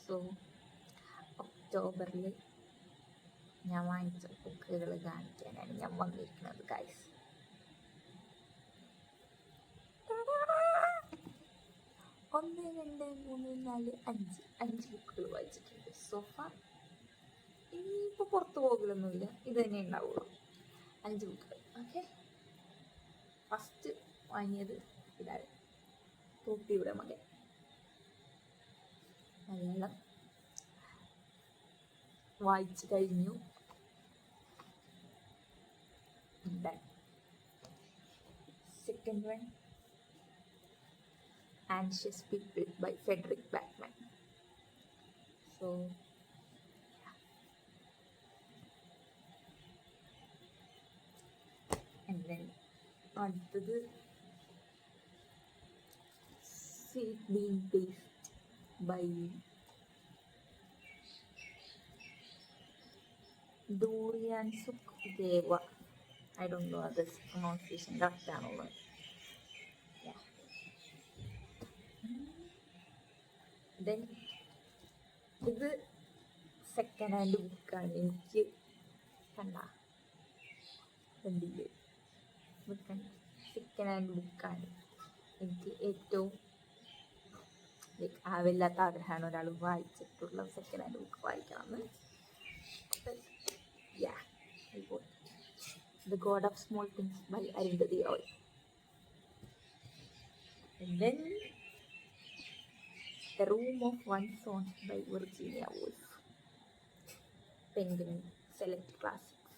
So ഒക്ടോബറിൽ ഞാൻ വാങ്ങിച്ച ബുക്കുകൾ കാണിക്കാനാണ് ഞാൻ വന്നിരിക്കുന്നത് ഗൈസ്. 1 2 3 4 5 ബുക്കുകൾ വായിച്ചിട്ടുണ്ട് സോഫാർ. ഇനിയിപ്പോൾ പുറത്ത് പോകലൊന്നുമില്ല, ഇത് തന്നെ ഉണ്ടാവുള്ളൂ. 5 ബുക്കുകൾ. ഓക്കെ, ഫസ്റ്റ് വാങ്ങിയത് ഇതാണ്, തോട്ടിയുടെ മകൻ. മലയാളം വായിച്ചു കഴിഞ്ഞു. Second one Anxious People by Frederick Backman. So yeah. And then അടുത്തത് Sweet Bean Paste by Dorian Sukhdeva. I don't know this pronunciation correct ആണോ. ദെൻ ഇത് സെക്കൻഡ് ഹാൻഡ് ബുക്കാണ്. എനിക്ക് കണ്ടില്ലേ, സെക്കൻഡ് ഹാൻഡ് ബുക്കാണ് എനിക്ക് ഏറ്റവും ആവില്ലാത്ത ആഗ്രഹമാണ് ഒരാൾ വായിച്ചിട്ടുള്ള സെക്കൻഡ് ഹാൻഡ് ബുക്ക് വായിക്കണമെന്ന്. The God of Small Things by Arundhati Roy. Then The Room of One Song by Virginia Woolf. Penguin Select Classics.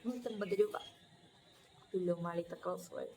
150 രൂപ. തുല്യമാളിത്ത ക്രോസ്വേർഡ്